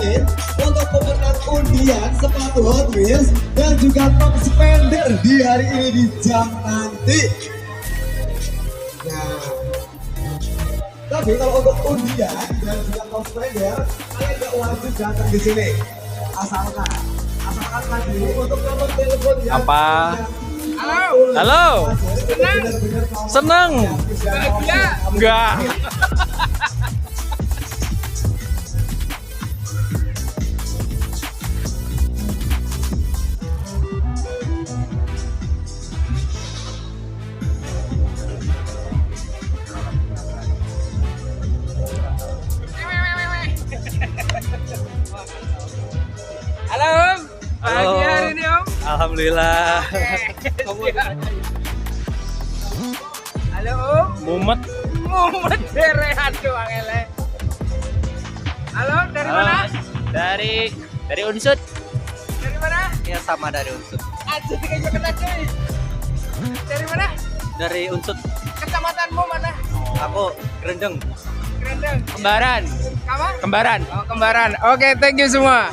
diumumin untuk pemenang undian sepatu Hot Wheels dan juga top spender di hari ini di jam nanti. Nah, tapi kalau untuk undian dan juga top spender, kalian nggak wajib datang di sini. Asalkan lagi untuk nomor telepon yang Apa? Halo. Seneng. bahagia. Enggak. Halo Om, Halo. bahagia hari ini Om. Alhamdulillah. Halo Om, Mumet. mumet rehat doang ele. Halo, dari mana? Dari Unsud. Dari mana? Ya sama dari Unsud. Aduh, kayaknya kena cuy. Dari mana? Dari Unsud. Kecamatanmu mana? Aku Gerendeng. Kerendeng. Kembaran. Kamu? Kembaran. Oh, kembaran. Oke, thank you semua.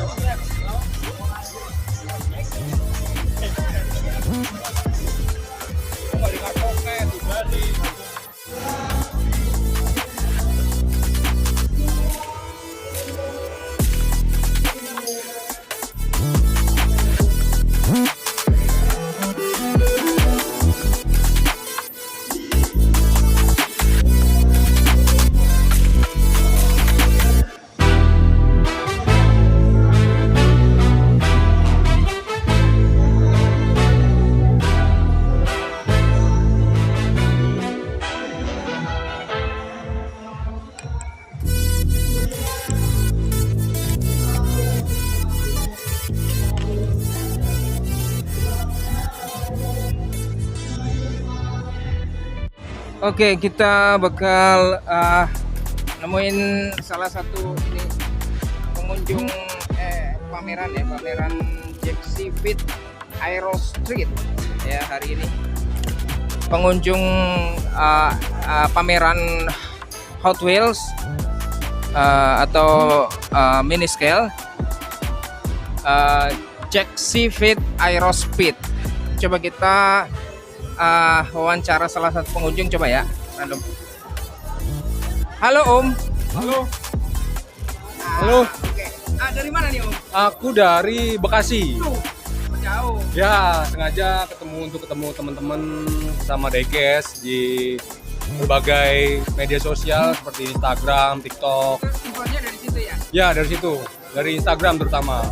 Oke, kita bakal nemuin salah satu ini pengunjung pameran ya, pameran Jaxi Fit Aero Street ya hari ini. Pengunjung pameran Hot Wheels atau mini scale Jaxi Fit Aero Speed. Coba kita wawancara salah satu pengunjung, coba ya random. Halo Om. Halo. Halo. Oke. Dari mana nih Om? Aku dari Bekasi. Tuh, jauh. Ya, sengaja ketemu teman-teman sama Dekes di berbagai media sosial seperti Instagram, TikTok. Itu infonya dari situ ya. Ya, dari situ. Dari Instagram terutama.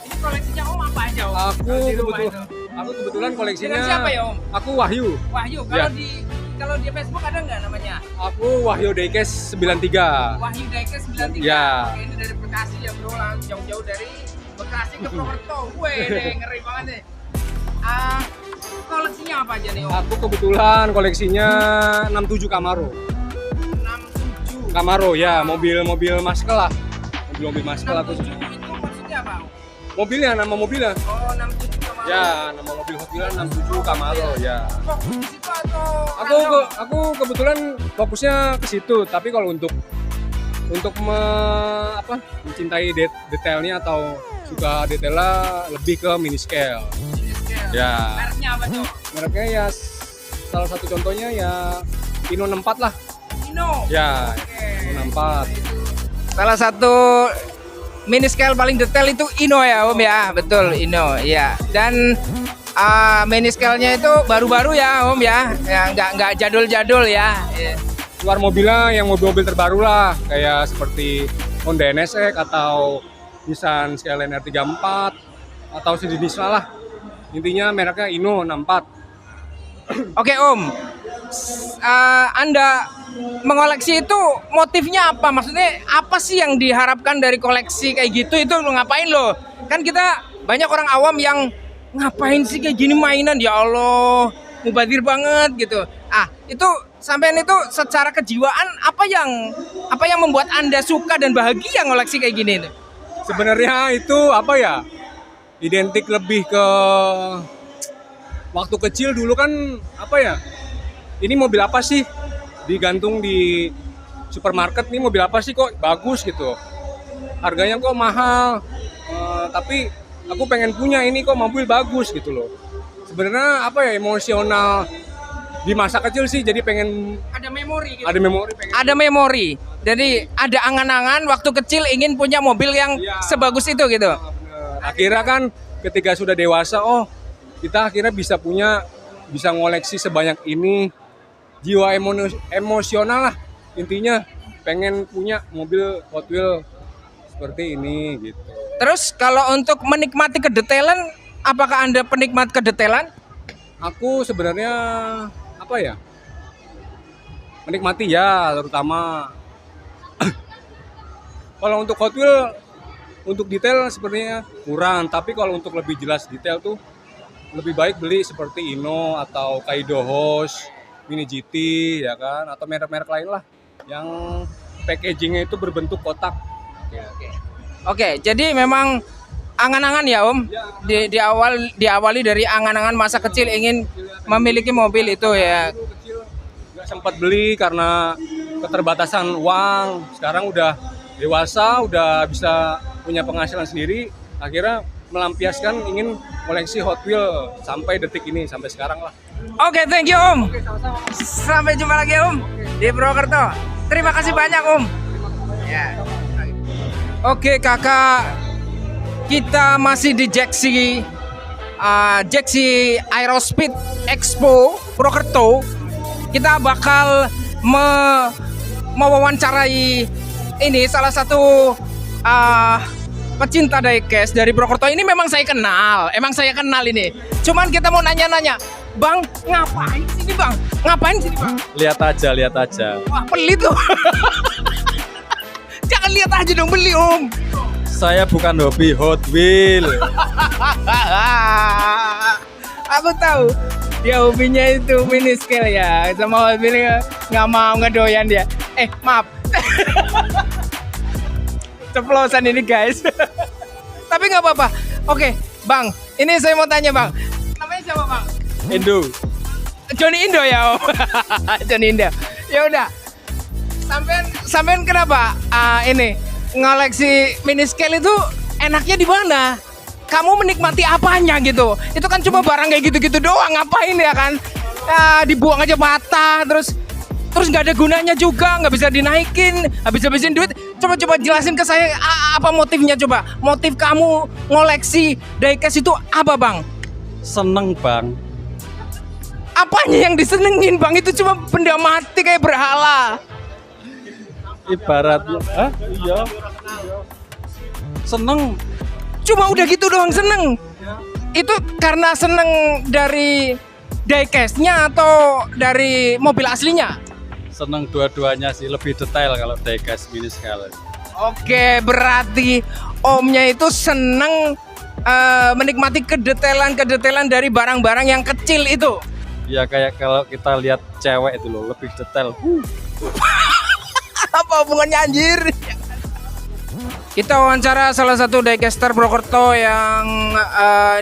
Ini koleksinya Om apa aja Om? Aku Kalau di rumah itu. kebetulan koleksinya. Dengan siapa ya Om? Aku Wahyu. Wahyu. Ya. Kalau di Facebook ada nggak namanya? Aku Wahyu Dekes 93. Wahyu Daikes 93. Ya. Oke, ini dari Bekasi ya bro, langsung jauh-jauh dari Bekasi ke Purwokerto. Wih, ngeri banget nih. Koleksinya apa aja nih Om? Aku kebetulan koleksinya 67 Camaro. 67. Camaro ya, mobil-mobil maskel lah. Mobil-mobil maskel aku. 67 itu maksudnya apa Om? Mobilnya, nama mobilnya. Oh, 67 Camaro. Ya, nama mobil Hot Wheels 67 Camaro ya. Fokus di situ atau Aku kebetulan fokusnya ke situ, tapi kalau untuk mencintai detailnya atau suka detailnya lebih ke mini scale. Mini scale. Ya. Mereknya apa tuh? Mereknya ya salah satu contohnya ya Ino 64 lah. Ino. Ya, Oke. Ino 64. Salah satu mini scale paling detail itu Ino ya Om ya, betul Ino ya. Dan mini scale-nya itu baru-baru ya Om ya, nggak jadul-jadul ya. Luar mobilnya yang mobil-mobil terbaru lah, kayak seperti Honda NSX atau Nissan Skyline R34 atau sejenisnya lah. Intinya mereknya Ino 64. Oke Om, Anda mengoleksi itu motifnya apa? Maksudnya apa sih yang diharapkan dari koleksi kayak gitu? Itu lo ngapain lo? Kan kita banyak orang awam yang ngapain sih kayak gini mainan, ya Allah, mubazir banget gitu. Itu sampean itu secara kejiwaan apa yang membuat Anda suka dan bahagia ngoleksi kayak gini itu? Sebenarnya itu apa ya? Identik lebih ke waktu kecil dulu kan apa ya? Ini mobil apa sih? Digantung di supermarket, nih mobil apa sih kok bagus gitu. harganya kok mahal. Tapi aku pengen punya ini kok mobil bagus gitu loh. Sebenarnya apa ya, emosional di masa kecil sih, jadi pengen Ada memori gitu. ada memori pengen. Ada memori. Jadi ada angan-angan waktu kecil ingin punya mobil yang Iya. sebagus itu gitu. Bener. Akhirnya kan ketika sudah dewasa, oh kita akhirnya bisa ngoleksi sebanyak ini. Jiwa emosional lah intinya, pengen punya mobil Hot Wheels seperti ini gitu. Terus kalau untuk menikmati kedetailan, apakah Anda penikmat kedetailan? Aku sebenarnya apa ya, menikmati ya, terutama kalau untuk Hot Wheels untuk detail sebenarnya kurang, tapi kalau untuk lebih jelas detail tuh lebih baik beli seperti Ino atau Kaido Host, Mini GT ya kan, atau merek-merek lain lah yang packagingnya itu berbentuk kotak. Oke, jadi memang angan-angan ya Om, diawali dari angan-angan masa kecil ingin memiliki mobil itu ya. Dulu kecil nggak sempat beli karena keterbatasan uang. Sekarang udah dewasa, udah bisa punya penghasilan sendiri, akhirnya melampiaskan ingin koleksi Hot Wheels sampai detik ini, sampai sekarang lah. Oke, thank you Om. Sampai jumpa lagi Om di Purwokerto. Terima kasih banyak Om. Ya. Oke kakak, kita masih di Jeksi Aerospeed Expo Purwokerto. Kita bakal mewawancarai ini salah satu pecinta diecast dari Purwokerto. Ini memang saya kenal ini. Cuman kita mau nanya-nanya, Bang, ngapain sini Bang? Ngapain sini Bang? Lihat aja. Wah, beli tuh. Jangan lihat aja dong, beli Om. Saya bukan hobi Hot Wheels. Aku tahu dia hobinya itu mini scale ya, sama Hot Wheels nggak mau ngedoyan dia. Maaf. Ceplosan ini guys. Tapi nggak apa-apa. Oke, Bang. Ini saya mau tanya Bang. Namanya siapa Bang? Indo. Johnny Indo ya Om. Johnny Indo. Ya udah. Sampean kenapa ini ngoleksi mini scale itu enaknya di mana? Kamu menikmati apanya gitu? Itu kan cuma barang kayak gitu-gitu doang, ngapain ya kan? Dibuang aja patah, terus nggak ada gunanya juga, nggak bisa dinaikin, habis-habisin duit. Coba jelasin ke saya apa motifnya coba? Motif kamu ngoleksi diecast itu apa Bang? Seneng Bang. Apanya yang disenengin Bang? Itu cuma benda mati kayak berhala. Ibaratnya, iya. Seneng. Cuma udah gitu doang seneng. Itu karena seneng dari diecast-nya atau dari mobil aslinya? Seneng dua-duanya sih, lebih detail kalau diecast mini scale. Oke, berarti Omnya itu seneng menikmati kedetailan dari barang-barang yang kecil itu. Ya kayak kalau kita lihat cewek itu loh, lebih detail. Apa hubungannya anjir? Kita wawancara salah satu diecaster Purwokerto yang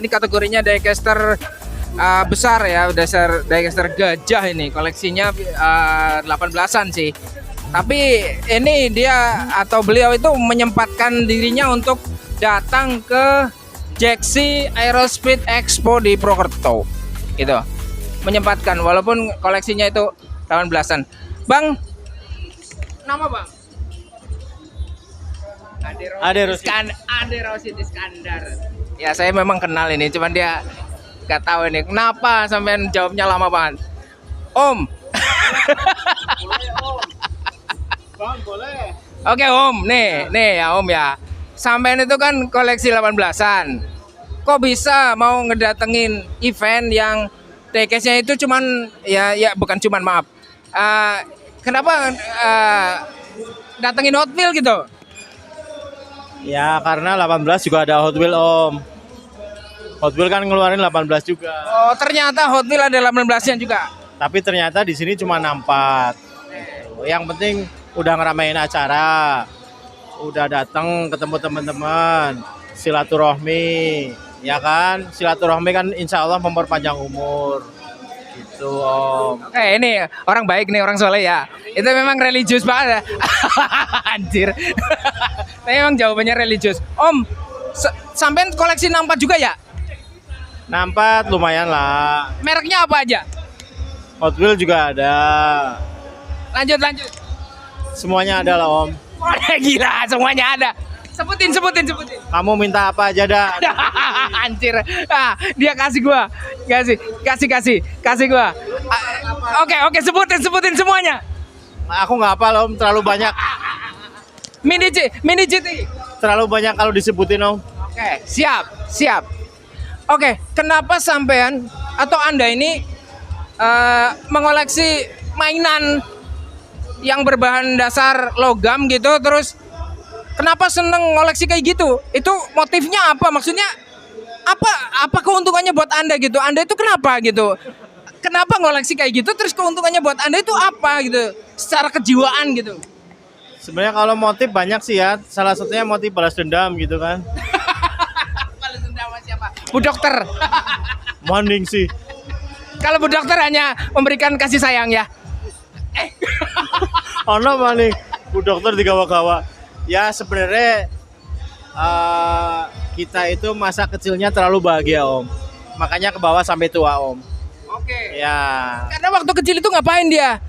ini kategorinya diecaster besar ya, dasar diecaster gajah ini, koleksinya 18-an sih. Tapi ini dia atau beliau itu menyempatkan dirinya untuk datang ke Jeksi Aerospeed Expo di Purwokerto. Gitu. Menyempatkan walaupun koleksinya itu 18-an. Bang, nama Bang? Ade Rosid Iskandar. Ya saya memang kenal ini, cuman dia nggak tahu ini kenapa sampean jawabnya lama banget. Om. Bang, boleh. Oke Om, nih ya Om ya. Sampean itu kan koleksi 18-an. Kok bisa mau ngedatengin event yang diecast-nya itu cuman ya bukan cuman maaf. Kenapa datengin Hot Wheels gitu? Ya karena 18 juga ada Hot Wheels Om. Hot Wheels kan ngeluarin 18 juga. Oh ternyata Hot Wheels ada 18-nya juga. Tapi ternyata di sini cuma 64. Yang penting udah ngeramein acara, udah datang ketemu teman-teman, silaturahmi, ya kan? Silaturahmi kan insya Allah memperpanjang umur. Gitu Om. Ini orang baik nih, orang soleh ya. Itu memang religius banget ya. Anjir. Tapi memang jawabannya religius. Om, sampean koleksi 64 juga ya? 64 lumayan lah. Mereknya apa aja? Hot Wheels juga ada. Lanjut. Semuanya ada lah Om. Wah, gila, semuanya ada. Sebutin. Kamu minta apa aja dah. Anjir. Dia kasih gua. Kasih gua. Oke, sebutin semuanya. Aku nggak hafal Om, terlalu banyak. Mini GT. Terlalu banyak kalau disebutin Om. Oke, siap. Oke, kenapa sampean atau Anda ini mengoleksi mainan yang berbahan dasar logam gitu, terus kenapa seneng ngoleksi kayak gitu? Itu motifnya apa? Maksudnya apa keuntungannya buat Anda gitu? Anda itu kenapa gitu? Kenapa ngoleksi kayak gitu? Terus keuntungannya buat Anda itu apa gitu? Secara kejiwaan gitu. Sebenarnya kalau motif banyak sih ya. Salah satunya motif balas dendam gitu kan. Balas dendam sama siapa? Bu Dokter. Mending sih. Kalau Bu Dokter hanya memberikan kasih sayang ya. Ono maning Bu Dokter digawa-gawa. Ya sebenarnya kita itu masa kecilnya terlalu bahagia Om. Makanya ke bawah sampai tua Om. Oke. Ya. Karena waktu kecil itu ngapain dia?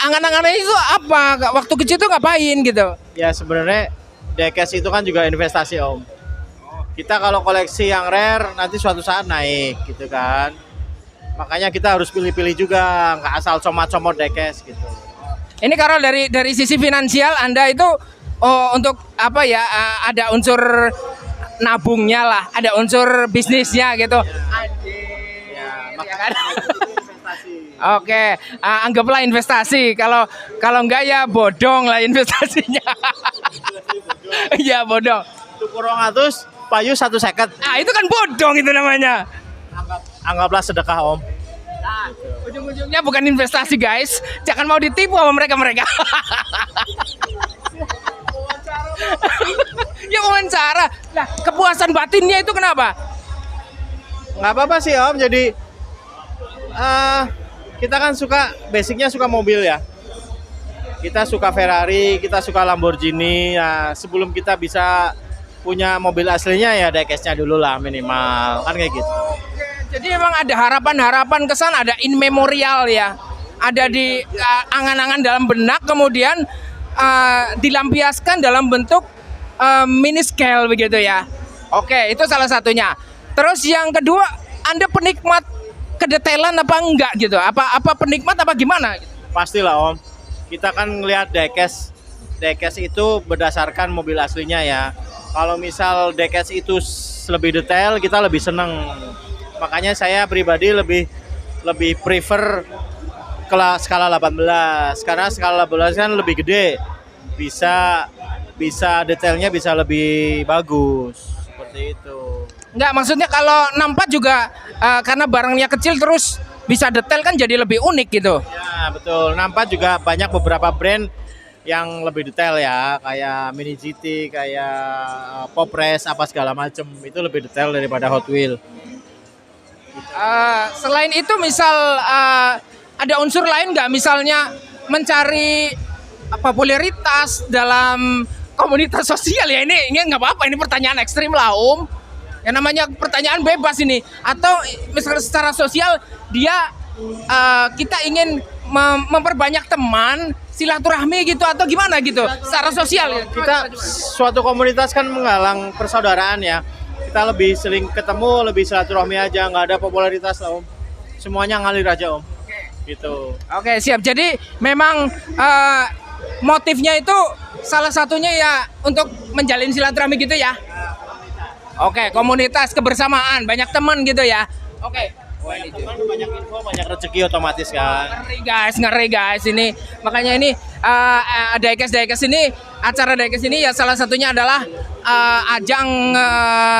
Angan-angannya itu apa? Waktu kecil itu ngapain gitu? Ya sebenarnya diecast itu kan juga investasi Om. Kita kalau koleksi yang rare nanti suatu saat naik gitu kan. Makanya kita harus pilih-pilih juga, nggak asal comot-comot diecast gitu. Ini karena dari sisi finansial Anda itu untuk apa ya? Ada unsur nabungnya lah, ada unsur bisnisnya gitu. Ya, Kan? Oke, anggaplah investasi. Kalau enggak ya bodong lah investasinya. Iya bodong. Tuku 200, payu 1 seket. Itu kan bodong itu namanya. Anggaplah sedekah Om. Nah, ujung-ujungnya bukan investasi guys. Jangan mau ditipu sama mereka. Ya wawancara. Nah, kepuasan batinnya itu kenapa? Nggak apa-apa sih Om. Jadi kita kan basicnya suka mobil ya. Kita suka Ferrari, kita suka Lamborghini. Ya, sebelum kita bisa punya mobil aslinya ya diecast-nya dulu lah minimal. Kan kayak gitu. Jadi memang ada harapan-harapan kesan, ada in memorial ya. Ada di angan-angan dalam benak, kemudian dilampiaskan dalam bentuk mini scale begitu ya. Oke, itu salah satunya. Terus yang kedua, Anda penikmat kedetailan apa enggak gitu? Apa penikmat apa gimana? Pastilah Om. Kita kan ngelihat diecast itu berdasarkan mobil aslinya ya. Kalau misal diecast itu lebih detail, kita lebih seneng. Makanya saya pribadi lebih prefer skala 18 karena skala 18 kan lebih gede. Bisa detailnya bisa lebih bagus. Seperti itu. Enggak, maksudnya kalau 64 juga karena barangnya kecil terus bisa detail kan jadi lebih unik gitu. Ya, betul. 64 juga banyak beberapa brand yang lebih detail ya, kayak Mini GT, kayak Pop Race apa segala macem. Itu lebih detail daripada Hot Wheels. Selain itu misal ada unsur lain nggak, misalnya mencari popularitas dalam komunitas sosial ya, ini nggak apa-apa, ini pertanyaan ekstrim lah Om. Yang namanya pertanyaan bebas ini. Atau misalnya secara sosial kita ingin memperbanyak teman, silaturahmi gitu atau gimana gitu secara sosial ya. Kita suatu komunitas kan menggalang persaudaraan ya. Kita lebih sering ketemu, lebih silaturahmi aja, nggak ada popularitas lah Om. Semuanya ngalir aja Om. Gitu. Oke, siap. Jadi memang motifnya itu salah satunya ya untuk menjalin silaturahmi gitu ya. Oke, komunitas kebersamaan, banyak teman gitu ya. Oke. Banyak teman, banyak info, banyak rezeki otomatis kan. Ngeri guys ini. Makanya ini diecast ini, acara diecast ini ya salah satunya adalah ajang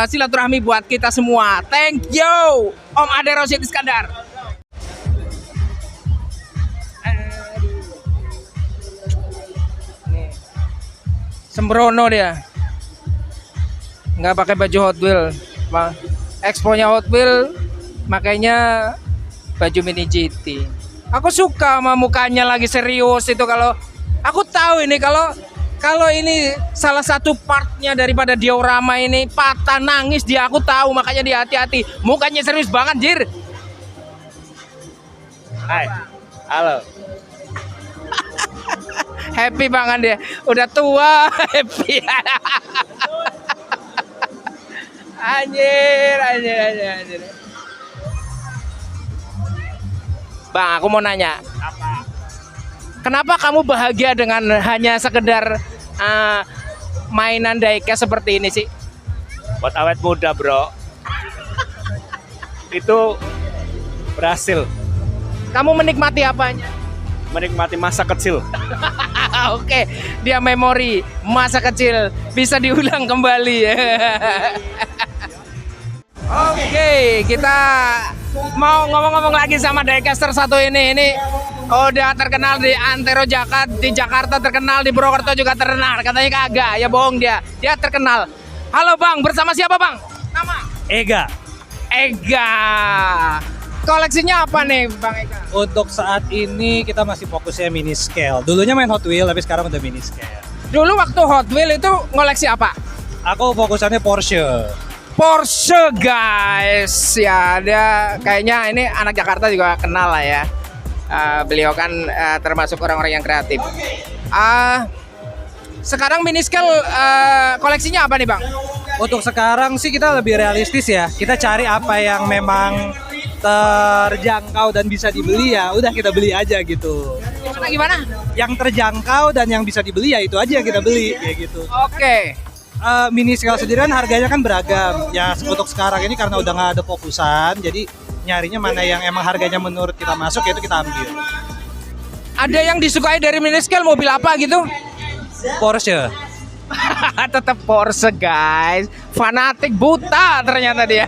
silaturahmi buat kita semua. Thank you Om Ade Rosyid Iskandar. Sembrono dia. Nggak pakai baju Hot Wheels. Exponya Hot Wheels, makanya baju mini GT. Aku suka sama mukanya lagi serius itu. Kalau aku tahu ini kalau ini salah satu partnya daripada diorama ini patah nangis dia, aku tahu, makanya dia hati-hati. Mukanya serius banget, Jir. Hai. Halo. Happy banget dia. Udah tua, happy. Anjir. Bang, aku mau nanya. Kenapa kamu bahagia dengan hanya sekedar mainan diecast seperti ini sih? Buat awet muda, bro. Itu berhasil Kamu menikmati apanya? menikmati masa kecil. Oke, dia memori masa kecil bisa diulang kembali. Oke, kita mau ngomong-ngomong lagi sama diecaster satu ini. Ini udah terkenal di Antero Jakarta, di Jakarta terkenal, di Purwokerto juga terkenal. Katanya kagak, ya bohong dia. Dia terkenal. Halo Bang, bersama siapa Bang? Nama? Ega. Ega. Koleksinya apa nih Bang Ega? Untuk saat ini kita masih fokusnya mini scale. Dulunya main Hot Wheel, tapi sekarang udah mini scale. Dulu waktu Hot Wheel itu ngoleksi apa? Aku fokusannya Porsche. Porsche guys, ya dia kayaknya ini anak Jakarta juga kenal lah ya. Beliau kan termasuk orang-orang yang kreatif. Sekarang mini scale koleksinya apa nih Bang? Untuk sekarang sih kita lebih realistis ya. Kita cari apa yang memang terjangkau dan bisa dibeli, ya udah kita beli aja gitu. Gimana? Yang terjangkau dan yang bisa dibeli ya itu aja kita beli kayak gitu. Oke. Mini scale sendiri kan harganya kan beragam. Ya untuk sekarang ini karena udah nggak ada fokusan, jadi nyarinya mana yang emang harganya menurut kita masuk, ya itu kita ambil. Ada yang disukai dari mini scale, mobil apa gitu? Porsche. Tetap Porsche guys. Fanatik buta ternyata dia.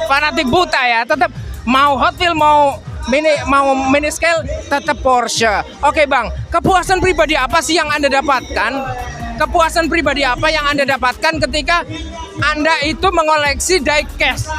Fanatik buta ya. Tetap mau Hot Wheel mau mini scale tetap Porsche. Oke Bang, kepuasan pribadi apa sih yang Anda dapatkan? Kepuasan pribadi apa yang Anda dapatkan ketika Anda itu mengoleksi diecast?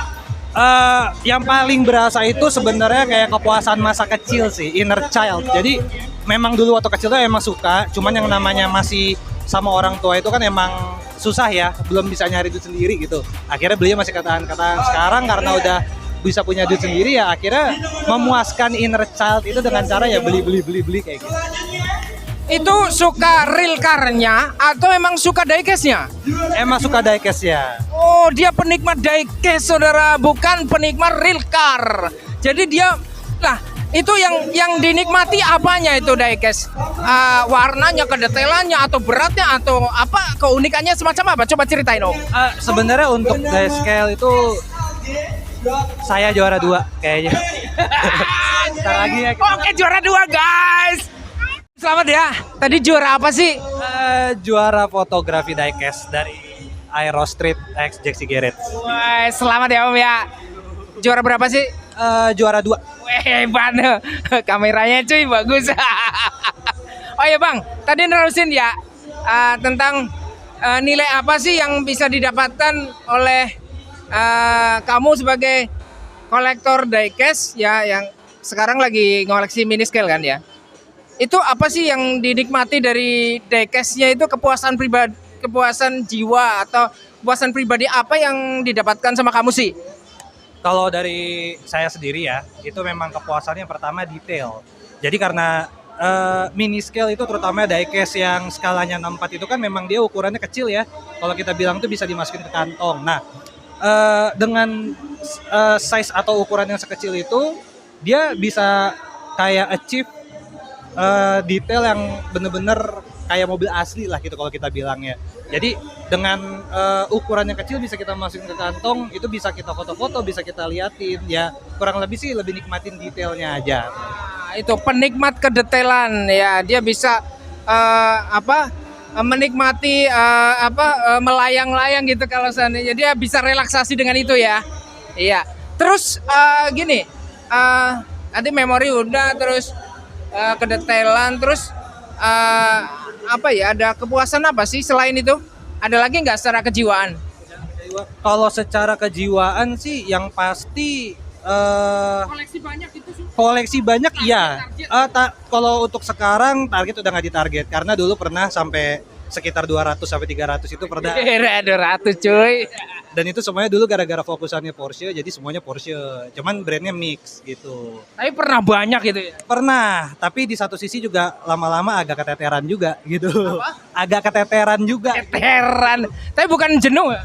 Yang paling berasa itu sebenarnya kayak kepuasan masa kecil sih, inner child. Jadi memang dulu waktu kecil tuh emang suka, cuman yang namanya masih sama orang tua itu kan emang susah ya, belum bisa nyari duit sendiri gitu. Akhirnya belinya masih kataan-kataan. Sekarang karena udah bisa punya duit sendiri, ya akhirnya memuaskan inner child itu dengan cara ya beli kayak gitu. Itu suka real car-nya atau emang suka diecast-nya? Emang suka diecast ya. Oh, dia penikmat diecast saudara, bukan penikmat real car. Jadi dia lah itu yang dinikmati apanya itu diecast? Warnanya, kedetailannya, atau beratnya, atau apa keunikannya semacam apa? Coba ceritain Om. Sebenarnya untuk die scale itu saya juara 2 kayaknya. Ntar lagi ya. Oke, juara 2 guys. Selamat ya. Tadi juara apa sih? Juara fotografi diecast dari Aero Street X Jaxi Garrett. Wah, selamat ya Om ya. Juara berapa sih? Juara 2. Wih, hebat. Kameranya cuy bagus. Oh ya Bang, tadi nerusin ya tentang nilai apa sih yang bisa didapatkan oleh kamu sebagai kolektor diecast ya, yang sekarang lagi ngoleksi mini scale kan ya. Itu apa sih yang dinikmati dari diecast-nya itu, kepuasan pribadi, kepuasan jiwa atau kepuasan pribadi apa yang didapatkan sama kamu sih? Kalau dari saya sendiri ya, itu memang kepuasannya pertama detail. Jadi karena mini scale itu terutama diecast yang skalanya 64 itu kan memang dia ukurannya kecil ya. Kalau kita bilang itu bisa dimasukin ke kantong. Nah, dengan size atau ukuran yang sekecil itu, dia bisa kayak achieve detail yang bener-bener kayak mobil asli lah gitu kalau kita bilangnya. Jadi dengan ukuran yang kecil bisa kita masukin ke kantong, itu bisa kita foto-foto, bisa kita liatin ya, kurang lebih sih lebih nikmatin detailnya aja. Nah, itu penikmat kedetailan ya, dia bisa menikmati melayang-layang gitu kalau seandainya dia bisa relaksasi dengan itu ya. Iya. Terus gini, nanti memori udah, terus kedetailan, terus ada kepuasan apa sih selain itu? Ada lagi nggak secara kejiwaan? Kalau secara kejiwaan sih yang pasti Koleksi banyak itu sih. Koleksi banyak iya. Kalau untuk sekarang target udah nggak ditarget karena dulu pernah sampai sekitar 200 sampai 300 itu pernah. Kira 200 cuy. Dan itu semuanya dulu gara-gara fokusannya Porsche, jadi semuanya Porsche. Cuman brandnya mix gitu. Tapi pernah banyak gitu ya. Pernah, tapi di satu sisi juga lama-lama agak keteteran juga gitu. Agak keteteran juga. Heran. Tapi bukan jenuh ya?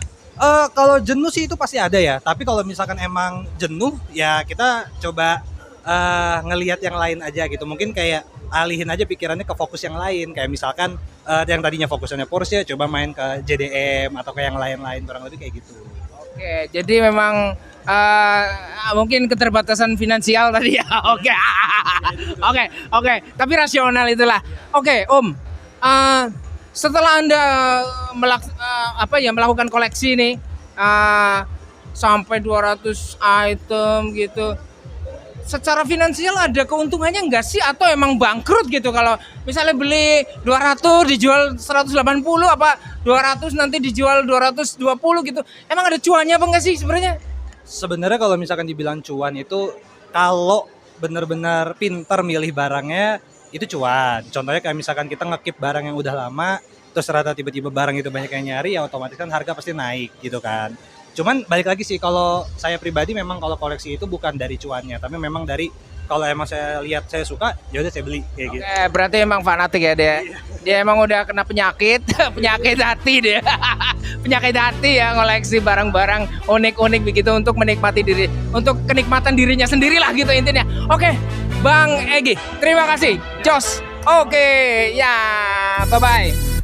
Kalau jenuh sih itu pasti ada ya. Tapi kalau misalkan emang jenuh, ya kita coba ngelihat yang lain aja gitu. Mungkin kayak alihin aja pikirannya ke fokus yang lain. Kayak misalkan yang tadinya fokusannya Porsche, coba main ke JDM atau ke yang lain-lain, kurang lebih kayak gitu. Oke, jadi memang mungkin keterbatasan finansial tadi ya. Oke. Oke. Tapi rasional itulah. Oke, Om. Setelah Anda melakukan koleksi nih sampai 200 item gitu. Secara finansial ada keuntungannya enggak sih atau emang bangkrut gitu kalau misalnya beli 200 dijual 180 apa 200 nanti dijual 220 gitu. Emang ada cuannya apa enggak sih sebenarnya? Sebenarnya kalau misalkan dibilang cuan itu kalau benar-benar pinter milih barangnya itu cuan. Contohnya kayak misalkan kita ngekip barang yang udah lama terus ternyata tiba-tiba barang itu banyak yang nyari ya otomatis kan harga pasti naik gitu kan. Cuman balik lagi sih kalau saya pribadi memang kalau koleksi itu bukan dari cuannya tapi memang dari kalau emang saya lihat saya suka ya udah saya beli kayak gitu. Oke, berarti emang fanatik ya dia. Dia emang udah kena penyakit, penyakit hati dia. Penyakit hati ya ngoleksi barang-barang unik-unik begitu untuk menikmati diri, untuk kenikmatan dirinya sendirilah gitu intinya. Oke, Bang Egy, terima kasih. Jos. Oke, ya, bye-bye.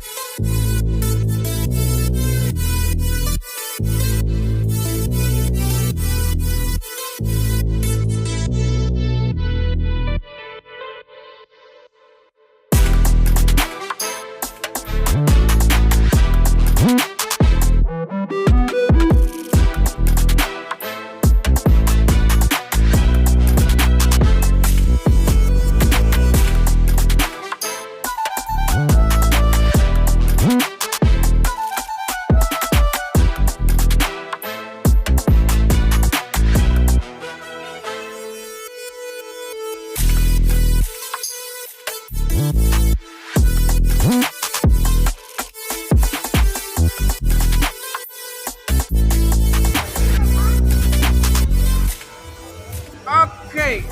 Oke,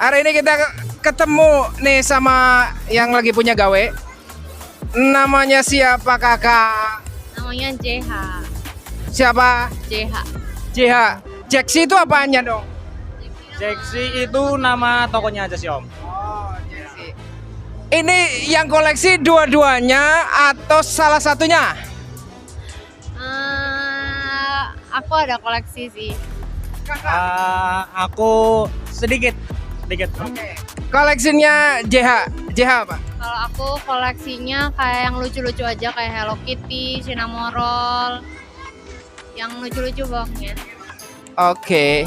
hari ini kita ketemu nih sama yang lagi punya gawe. Namanya siapa kakak? Namanya JH. Siapa? JH. JH. Jeksi itu apanya dong? Jeksi itu nama tokonya aja sih Om. Oh, Jeksi. Ini yang koleksi dua-duanya atau salah satunya? Aku ada koleksi sih. Aku sedikit. Oke. Koleksinya JH. JH apa? Kalau aku koleksinya kayak yang lucu-lucu aja kayak Hello Kitty, Cinnamon Roll. Yang lucu-lucu bangnya. Oke.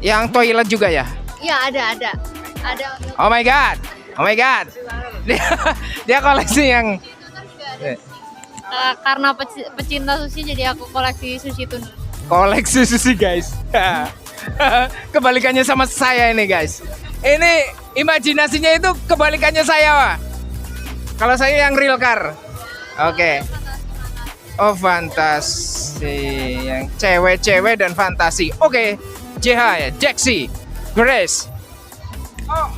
Yang toilet juga ya? Iya, ada. Ada. Oh my god. Dia koleksi yang Karena pecinta sushi jadi aku koleksi sushi tuna. koleksi sushi guys. Kebalikannya sama saya ini guys. Ini imajinasinya itu kebalikannya saya Wak. Kalau saya yang real car. Oke. Oh fantasi. Yang cewek-cewek dan fantasi. Oke. JH ya. Jeksi. Grace. Oh.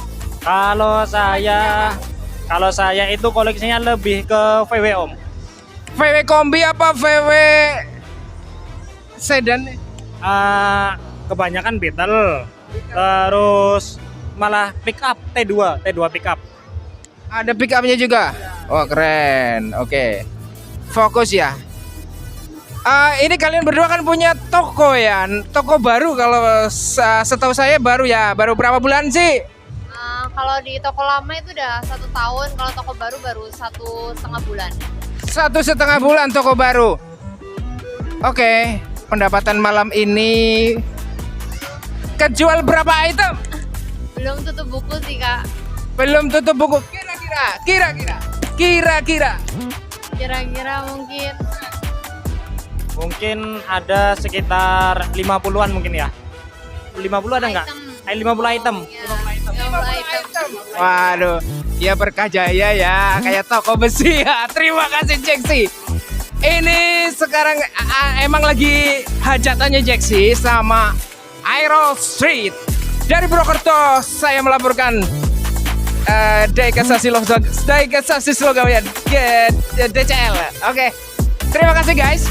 Kalau saya itu koleksinya lebih ke VW Om. VW kombi apa VW sedan? Kebanyakan Beetle. Terus malah pick up T2 pick up. Ada pick up-nya juga. Oh keren. Oke. Fokus ya. Ini kalian berdua kan punya toko ya. Toko baru kalau setahu saya baru ya. Baru berapa bulan sih? Kalau di toko lama itu udah 1 tahun. Kalau toko baru 1,5 bulan. 1,5 bulan toko baru. Oke. Pendapatan malam ini kejual berapa item? Belum tutup buku sih Kak. Belum tutup buku. Kira-kira. Kira-kira mungkin Mungkin ada sekitar 50-an mungkin ya. 50 ada nggak? 50 item. Waduh, ya berkah jaya ya, kayak toko besi ya. Terima kasih Jeksi. Ini sekarang emang lagi hajatannya Jeksi sama Aero Street. Dari Purwokerto, saya melaporkan Daikasasi Slogawian DCL. Oke, terima kasih guys.